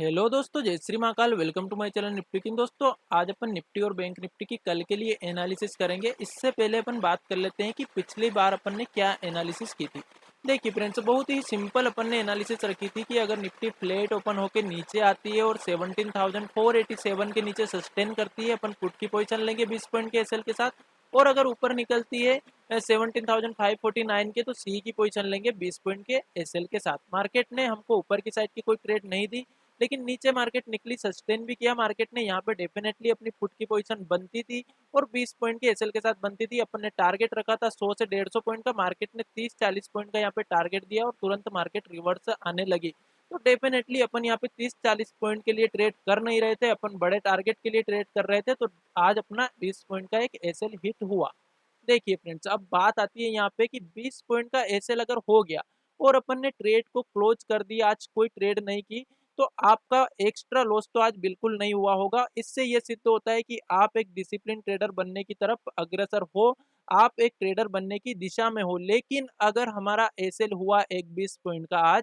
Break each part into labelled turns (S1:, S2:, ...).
S1: Hello दोस्तों, जय Shri Mahakal. Welcome to my channel Nifty King. दोस्तों, आज अपन निफ्टी और बैंक निफ्टी की कल के लिए एनालिसिस करेंगे। इससे पहले अपन बात कर लेते हैं कि पिछली बार अपन ने क्या एनालिसिस की थी। देखिए फ्रेंड्स, बहुत ही सिंपल अपन ने एनालिसिस रखी थी कि अगर निफ्टी फ्लैट ओपन होकर नीचे आती है और 17,487 के नीचे सस्टेन करती है, अपन पुट की पोजीशन लेंगे 20 पॉइंट के एसएल के साथ। और अगर ऊपर निकलती है 17,549 के, तो सी की पोजीशन लेंगे 20 पॉइंट के एसएल के साथ। मार्केट ने हमको ऊपर की साइड की कोई ट्रेड नहीं दी, लेकिन नीचे मार्केट निकली, सस्टेन भी किया मार्केट ने। यहाँ पे डेफिनेटली अपनी फुट की पोजीशन बनती थी और 20 पॉइंट के एसएल के साथ बनती थी। अपन ने टारगेट रखा था 100 से 150 पॉइंट का, मार्केट ने 30-40 पॉइंट का यहाँ पे टारगेट दिया और तुरंत मार्केट रिवर्स आने लगी। तो डेफिनेटली अपन यहाँ पे 30-40 पॉइंट के लिए ट्रेड कर नहीं रहे थे, अपन बड़े टारगेट के लिए ट्रेड कर रहे थे। तो आज अपना 20 पॉइंट का एक एसएल हिट हुआ। देखिए फ्रेंड्स, अब बात आती है यहाँ पे कि 20 पॉइंट का एसएल अगर हो गया और अपन ने ट्रेड को क्लोज कर दिया, आज कोई ट्रेड नहीं की, तो आपका एक्स्ट्रा लॉस तो आज बिल्कुल नहीं हुआ होगा। इससे ये सिद्ध होता है कि आप एक डिसिप्लिन ट्रेडर बनने की तरफ अग्रसर हो, आप एक ट्रेडर बनने की दिशा में हो। लेकिन अगर हमारा एसएल हुआ एक 20 पॉइंट का आज,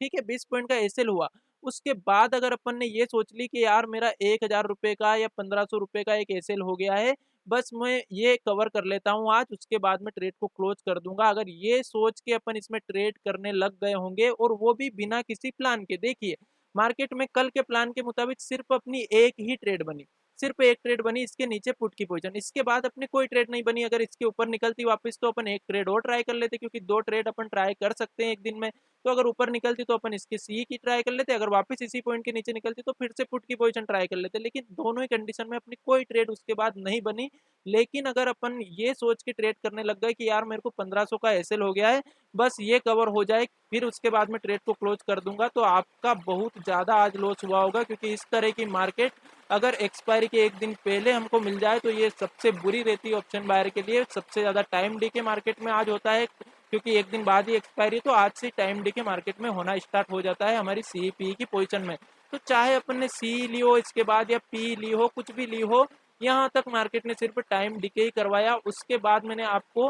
S1: ठीक है, 20 पॉइंट का एसएल हुआ, उसके बाद अगर अपन ने ये सोच ली कि यार मेरा 1,000 रुपए का या 1,500 रुपए का एक एसएल हो गया है, बस मैं ये कवर कर लेता हूँ आज, उसके बाद में ट्रेड को क्लोज कर दूंगा। अगर ये सोच के अपन इसमें ट्रेड करने लग गए होंगे और वो भी बिना किसी प्लान के, देखिए मार्केट में कल के प्लान के मुताबिक सिर्फ अपनी एक ही ट्रेड बनी, सिर्फ एक ट्रेड बनी, इसके नीचे पुट की पोजीशन, इसके बाद अपनी कोई ट्रेड नहीं बनी। अगर इसके ऊपर निकलती वापस तो अपन एक ट्रेड और ट्राई कर लेते, क्योंकि दो ट्रेड अपन ट्राई कर सकते हैं एक दिन में। तो अगर ऊपर निकलती तो अपन इसकी सी की ट्राई कर लेते, अगर वापस इसी पॉइंट के नीचे निकलती तो फिर से पुट की पोजीशन ट्राई कर लेते। लेकिन दोनों ही कंडीशन में अपनी कोई ट्रेड उसके बाद नहीं बनी। लेकिन अगर अपन ये सोच के ट्रेड करने लग गए कि यार मेरे को 1500 का एसएल हो गया है, बस ये कवर हो जाए, फिर उसके बाद में ट्रेड को क्लोज कर दूंगा, तो आपका बहुत ज्यादा आज लॉस हुआ होगा। क्योंकि इस तरह की मार्केट अगर एक्सपायरी के एक दिन पहले हमको मिल जाए तो ये सबसे बुरी रहती है ऑप्शन बायर के लिए। सबसे ज्यादा टाइम डी के मार्केट में आज होता है, क्योंकि एक दिन बाद ही एक्सपायरी, तो आज से टाइम डी के मार्केट में होना स्टार्ट हो जाता है हमारी सी पी की पोजीशन में। तो चाहे अपन ने सी ली हो इसके बाद या पी ली हो, कुछ भी ली हो, यहाँ तक मार्केट ने सिर्फ टाइम डिके ही करवाया। उसके बाद मैंने आपको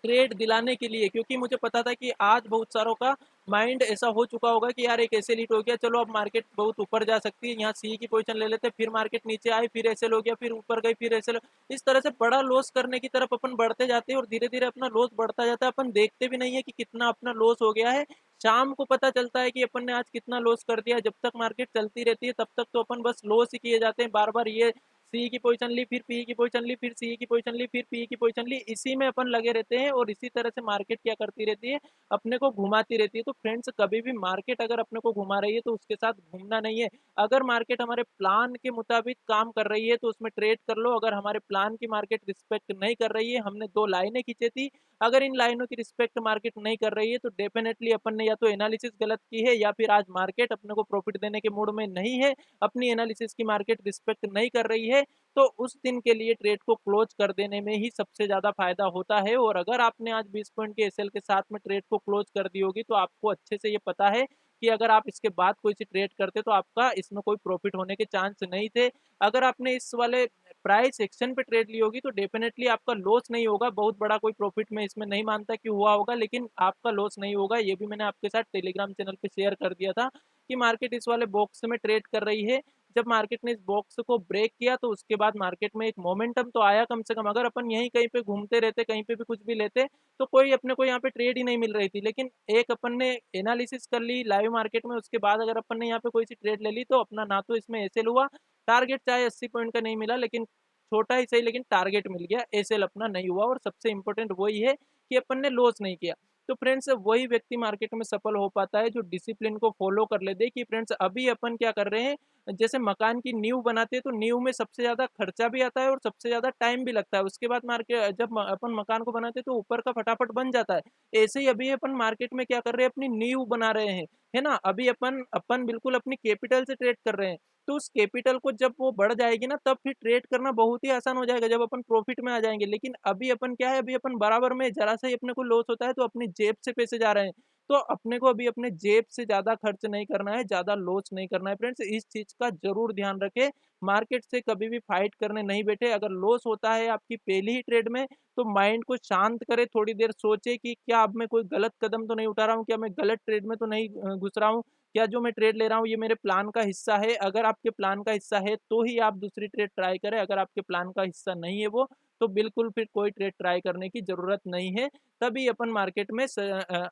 S1: ट्रेड दिलाने के लिए, क्योंकि मुझे पता था कि आज बहुत सारों का माइंड ऐसा हो चुका होगा कि यार एक ऐसे लीट हो गया, चलो अब मार्केट बहुत ऊपर जा सकती है, यहाँ सी की पोजीशन ले लेते, फिर मार्केट नीचे आई, फिर ऐसे हो गया, फिर ऊपर गई, फिर ऐसे। इस तरह से बड़ा लॉस करने की तरफ अपन बढ़ते जाते हैं और धीरे धीरे अपना लॉस बढ़ता जाता है। अपन देखते भी नहीं है कि कितना अपना लॉस हो गया है, शाम को पता चलता है कि अपन ने आज कितना लॉस कर दिया। जब तक मार्केट चलती रहती है तब तक तो अपन बस लॉस ही किए जाते हैं, बार बार ये सी की पोजीशन ली, फिर पी की पोजीशन ली, फिर सी की पोजीशन ली, फिर पी की पोजीशन ली, इसी में अपन लगे रहते हैं। और इसी तरह से मार्केट क्या करती रहती है, अपने को घुमाती रहती है। तो फ्रेंड्स, कभी भी मार्केट अगर अपने को घुमा रही है तो उसके साथ घूमना नहीं है। अगर मार्केट हमारे प्लान के मुताबिक काम कर रही है तो उसमें ट्रेड कर लो। अगर हमारे प्लान की मार्केट रिस्पेक्ट नहीं कर रही है, हमने दो लाइनें खींची थी, अगर इन लाइनों की रिस्पेक्ट मार्केट नहीं कर रही है, तो डेफिनेटली अपन ने या तो एनालिसिस गलत की है, या फिर आज मार्केट अपने को प्रॉफिट देने के मूड में नहीं है, अपनी एनालिसिस की मार्केट रिस्पेक्ट नहीं कर रही है। तो उस दिन के लिए ट्रेड को क्लोज कर देने में ही सबसे ज्यादा फायदा होता है। और अगर आपने आज 20 पॉइंट के एसएल के साथ में ट्रेड को क्लोज कर दी होगी, तो आपको अच्छे से ये पता है कि अगर आप इसके बाद कोई सी ट्रेड करते तो आपका इसमें कोई प्रॉफिट होने के चांस नहीं थे। अगर आपने इस वाले प्राइस एक्शन पे ट्रेड ली होगी तो डेफिनेटली आपका लॉस नहीं होगा। बहुत बड़ा कोई प्रॉफिट मैं इसमें नहीं मानता कि हुआ होगा, लेकिन आपका लॉस नहीं होगा। ये भी मैंने आपके साथ टेलीग्राम चैनल पे शेयर कर दिया था कि मार्केट इस वाले बॉक्स में ट्रेड कर रही है। जब मार्केट ने इस बॉक्स को ब्रेक किया तो उसके बाद मार्केट में एक मोमेंटम तो आया कम से कम। अगर अपन यहीं कहीं पे घूमते रहते, कहीं पे भी कुछ भी लेते, तो कोई अपने को यहाँ पे ट्रेड ही नहीं मिल रही थी। लेकिन एक अपन ने एनालिसिस कर ली लाइव मार्केट में, उसके बाद अगर अपन ने यहाँ पे कोई सी ट्रेड ले ली तो अपना ना तो इसमें एसएल हुआ, टारगेट चाहे 80 पॉइंट का नहीं मिला, लेकिन छोटा ही सही लेकिन टारगेट मिल गया, एसएल अपना नहीं हुआ। और सबसे इंपॉर्टेंट वही है कि अपन ने लॉस नहीं किया। तो फ्रेंड्स, वही व्यक्ति मार्केट में सफल हो पाता है जो डिसिप्लिन को फॉलो कर ले। देखिए फ्रेंड्स, अभी अपन क्या कर रहे हैं, जैसे मकान की नींव बनाते हैं तो नींव में सबसे ज्यादा खर्चा भी आता है और सबसे ज्यादा टाइम भी लगता है। उसके बाद मार्केट जब अपन मकान को बनाते हैं तो ऊपर का फटाफट बन जाता है। ऐसे ही अभी अपन मार्केट में क्या कर रहे हैं, अपनी नींव बना रहे हैं, है ना। अभी अपन अपन बिल्कुल अपनी कैपिटल से ट्रेड कर रहे हैं। तो उस कैपिटल को जब वो बढ़ जाएगी ना, तब फिर ट्रेड करना बहुत ही आसान हो जाएगा, जब अपन प्रॉफिट में आ जाएंगे। लेकिन अभी अपन क्या है, अभी अपन बराबर में जरा सा ही अपने को लॉस होता है तो अपनी जेब से पैसे जा रहे हैं। तो अपने को अभी अपने जेब से ज़्यादा खर्च नहीं करना है, ज़्यादा लॉस नहीं करना है फ्रेंड्स, इस चीज़ का ज़रूर ध्यान रखें। मार्केट से कभी भी फाइट करने नहीं बैठे, अगर लॉस होता है आपकी पहली ही ट्रेड में, तो माइंड को शांत करें, थोड़ी देर सोचे कि क्या अब मैं कोई गलत कदम तो नहीं उठा रहा हूँ, क्या मैं गलत ट्रेड में तो नहीं घुस रहा हूँ, क्या जो मैं ट्रेड ले रहा हूँ ये मेरे प्लान का हिस्सा है? अगर आपके प्लान का हिस्सा है तो ही आप दूसरी ट्रेड ट्राई करें, अगर आपके प्लान का हिस्सा नहीं है वो, तो बिल्कुल फिर कोई ट्रेड ट्राई करने की ज़रूरत नहीं है। तभी अपन मार्केट में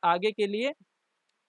S1: आगे के लिए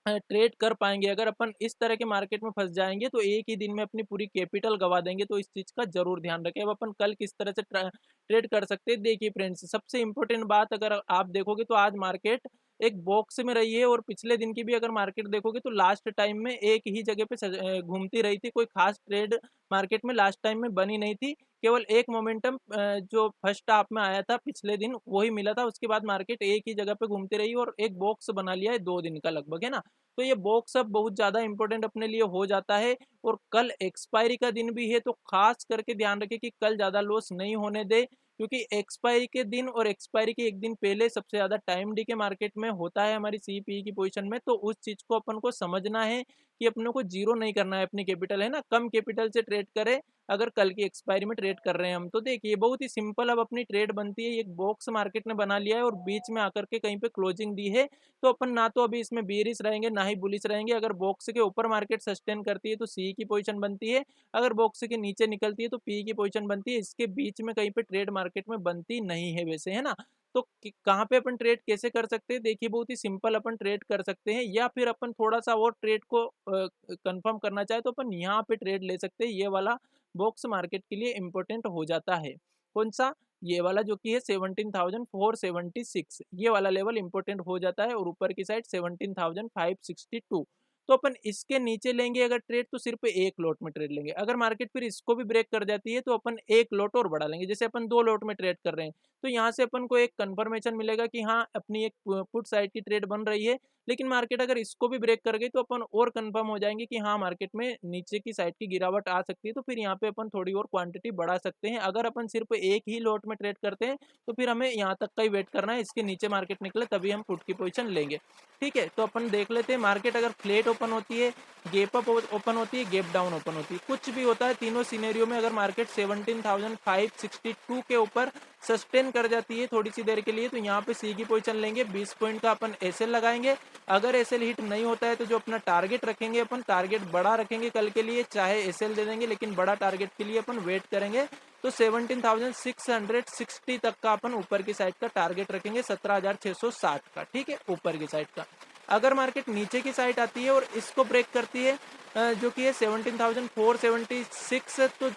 S1: ट्रेड कर पाएँगे। अगर अपन इस तरह के मार्केट में फँस जाएँगे तो एक ही दिन में अपनी पूरी कैपिटल गँवा देंगे, तो इस चीज़ का ज़रूर ध्यान रखें। अब अपन कल किस तरह से ट्रेड कर सकते हैं, देखिए फ्रेंड्स, सबसे इम्पोर्टेंट बात अगर आप देखोगे तो आज मार्केट एक बॉक्स में रही है, और पिछले दिन की भी अगर मार्केट देखोगे तो लास्ट टाइम में एक ही जगह पे घूमती रही थी। कोई खास ट्रेड मार्केट में लास्ट टाइम में बनी नहीं थी। केवल एक मोमेंटम जो फर्स्ट हाफ में आया था पिछले दिन वही मिला था, उसके बाद मार्केट एक ही जगह पे घूमती रही और एक बॉक्स बना लिया है 2 दिन का लगभग, है ना? तो ये बॉक्स अब बहुत ज़्यादा इम्पोर्टेंट अपने लिए हो जाता है, और कल एक्सपायरी का दिन भी है, तो खास करके ध्यान रखें कि कल ज़्यादा लॉस नहीं होने दें, क्योंकि एक्सपायरी के दिन और एक्सपायरी के एक दिन पहले सबसे ज़्यादा टाइम डीके मार्केट में होता है हमारी सीपीई की पोजीशन में, तो उस चीज़ को अपन को समझना है कि अपने को जीरो नहीं करना है अपनी कैपिटल, है ना? कम कैपिटल से ट्रेड करें, अगर कल की एक्सपायरी में ट्रेड कर रहे हैं हम। तो देखिए बहुत ही सिंपल अब अपनी ट्रेड बनती है, एक बॉक्स मार्केट ने बना लिया है और बीच में आकर के कहीं पे क्लोजिंग दी है, तो अपन ना तो अभी इसमें बेयरिश रहेंगे, ना ही बुलिश रहेंगे। अगर बॉक्स के ऊपर मार्केट सस्टेन करती है तो सी की पोजीशन बनती है, अगर बॉक्स के नीचे निकलती है तो पी की पोजीशन बनती है। इसके बीच में कहीं पे ट्रेड मार्केट में बनती नहीं है वैसे, है ना? तो कहाँ पे अपन ट्रेड कैसे कर सकते हैं? देखिए बहुत ही सिंपल अपन ट्रेड कर सकते हैं, या फिर अपन थोड़ा सा और ट्रेड को कंफर्म करना चाहे तो अपन यहाँ पे ट्रेड ले सकते हैं। ये वाला बॉक्स मार्केट के लिए इम्पोर्टेंट हो जाता है। कौन सा? ये वाला जो कि है 17,476, ये वाला लेवल इंपॉर्टेंट हो जाता है, और ऊपर की साइड 17,562। तो अपन इसके नीचे लेंगे अगर ट्रेड, तो सिर्फ एक लॉट में ट्रेड लेंगे। अगर मार्केट फिर इसको भी ब्रेक कर जाती है तो अपन एक लॉट और बढ़ा लेंगे, जैसे अपन 2 लॉट में ट्रेड कर रहे हैं, तो यहाँ से अपन को एक कंफर्मेशन मिलेगा कि हाँ अपनी एक पुट साइड की ट्रेड बन रही है। लेकिन मार्केट अगर इसको भी ब्रेक कर गई तो अपन और कंफर्म हो जाएंगे कि हाँ मार्केट में नीचे की साइड की गिरावट आ सकती है, तो फिर यहाँ पे अपन थोड़ी और क्वांटिटी बढ़ा सकते हैं। अगर अपन सिर्फ एक ही लॉट में ट्रेड करते हैं तो फिर हमें यहाँ तक का ही वेट करना है, इसके नीचे मार्केट निकले तभी हम पुट की पोजीशन लेंगे। ठीक है, तो अपन देख लेते हैं मार्केट अगर फ्लैट ओपन होती है, गैप अप ओपन होती है, गैप डाउन ओपन होती है, कुछ भी होता है, तीनों सिनेरियो में अगर मार्केट 17,562 के ऊपर सस्टेन कर जाती है थोड़ी सी देर के लिए, तो यहाँ पे सी की पोजीशन लेंगे, 20 पॉइंट का अपन एसएल लगाएंगे। अगर एसएल हिट नहीं होता है तो जो अपना टारगेट रखेंगे, अपन टारगेट बड़ा रखेंगे कल के लिए, चाहे एसएल दे देंगे लेकिन बड़ा टारगेट के लिए अपन वेट करेंगे। तो 17,660 तक का अपन ऊपर की साइड का टारगेट रखेंगे, 17,660 का, ठीक है, ऊपर की साइड का। अगर मार्केट नीचे की साइड आती है और इसको ब्रेक करती है, जो कि है 17,476, तो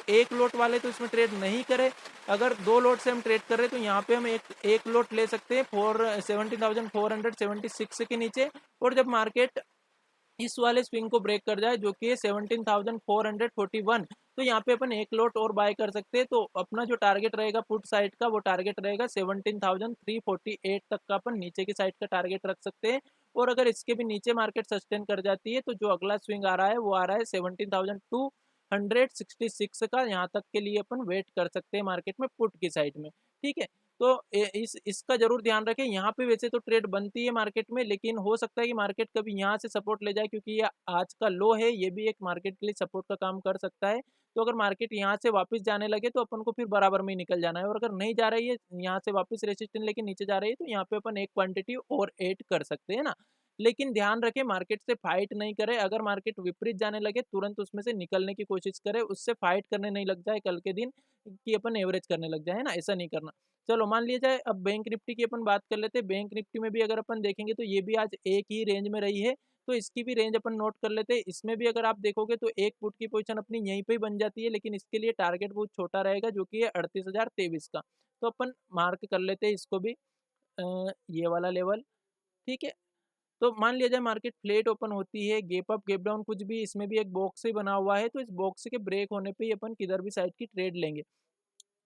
S1: एक लोट वाले तो इसमें ट्रेड नहीं करे। अगर 2 लोट से हम ट्रेड कर रहे हैं तो यहाँ पे हम एक लोट ले सकते हैं 17,476 के नीचे, और जब मार्केट इस वाले स्विंग को ब्रेक कर जाए जो कि 17,441, तो यहाँ पे अपन एक लॉट और बाय कर सकते हैं। तो अपना जो टारगेट रहेगा पुट साइड का, वो टारगेट रहेगा 17,348 तक का, अपन नीचे की साइड का टारगेट रख सकते हैं। और अगर इसके भी नीचे मार्केट सस्टेन कर जाती है तो जो अगला स्विंग आ रहा है वो आ रहा है 17,266 का, यहाँ तक के लिए अपन वेट कर सकते हैं मार्केट में पुट की साइड में। ठीक है, तो इसका जरूर ध्यान रखें। यहाँ पे वैसे तो ट्रेड बनती है मार्केट में, लेकिन हो सकता है कि मार्केट कभी यहाँ से सपोर्ट ले जाए, क्योंकि ये आज का लो है, ये भी एक मार्केट के लिए सपोर्ट का काम कर सकता है। तो अगर मार्केट यहाँ से वापस जाने लगे तो अपन को फिर बराबर में ही निकल जाना है, और अगर नहीं जा रही है यहाँ से वापस रेसिस्टेंस लेके नीचे जा रही है, तो यहाँ पे अपन एक क्वांटिटी और ऐड कर सकते हैं ना। लेकिन ध्यान रखें मार्केट से फाइट नहीं करे, अगर मार्केट विपरीत जाने लगे तुरंत उसमें से निकलने की कोशिश करे, उससे फाइट करने नहीं लग जाए कल के दिन कि अपन एवरेज करने लग जाए, है ना, ऐसा नहीं करना। चलो मान लिया जाए, अब बैंक निफ्टी की अपन बात कर लेते हैं। बैंक निफ्टी में भी अगर अपन देखेंगे तो ये भी आज एक ही रेंज में रही है, तो इसकी भी रेंज अपन नोट कर लेते हैं। इसमें भी अगर आप देखोगे तो एक पुट की पोजीशन अपनी यहीं पे ही बन जाती है, लेकिन इसके लिए टारगेट बहुत छोटा रहेगा जो कि है 38,023 का। तो अपन मार्क कर लेते हैं इसको भी, ये वाला लेवल। ठीक है, तो मान लिया जाए मार्केट फ्लैट ओपन होती है, गैप अप गैप डाउन कुछ भी, इसमें भी एक बॉक्स ही बना हुआ है, तो इस बॉक्स के ब्रेक होने पे ही अपन किधर भी साइड की ट्रेड लेंगे।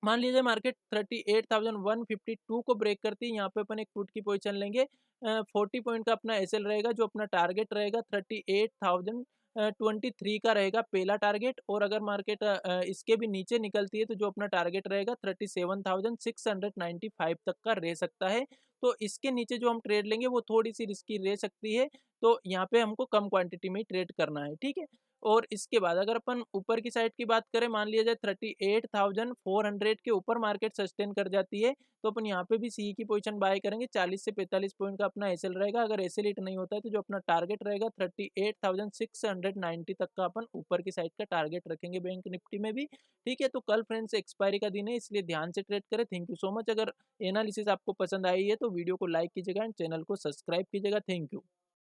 S1: मान लीजिए मार्केट 38,152 को ब्रेक करती है, यहाँ पे अपन एक पुट की पोजीशन लेंगे। 40 पॉइंट का अपना एसएल रहेगा, जो अपना टारगेट रहेगा 38,023 का रहेगा पहला टारगेट। और अगर मार्केट इसके भी नीचे निकलती है तो जो अपना टारगेट रहेगा 37,695 तक का रह सकता है। तो इसके नीचे जो हम ट्रेड लेंगे वो थोड़ी-सी रिस्की रह सकती है, तो यहाँ पे हमको कम क्वांटिटी में ही ट्रेड करना है, ठीक है? और इसके बाद अगर अपन ऊपर की साइड की बात करें, मान लिया जाए 38,400 के ऊपर मार्केट सस्टेन कर जाती है, तो अपन यहाँ पे भी सी की पोजीशन बाय करेंगे। 40 से 45 पॉइंट का अपना एसएल रहेगा। अगर एसएल हिट नहीं होता है तो जो अपना टारगेट रहेगा 38,690 तक का अपन ऊपर की साइड का टारगेट रखेंगे बैंक निफ्टी में भी, ठीक है? तो कल फ्रेंड्स एक्सपायरी का दिन है, इसलिए ध्यान से ट्रेड करें। Thank you so much. अगर एनालिसिस आपको पसंद आई है तो वीडियो को लाइक कीजिएगा एंड चैनल को सब्सक्राइब कीजिएगा। Thank you.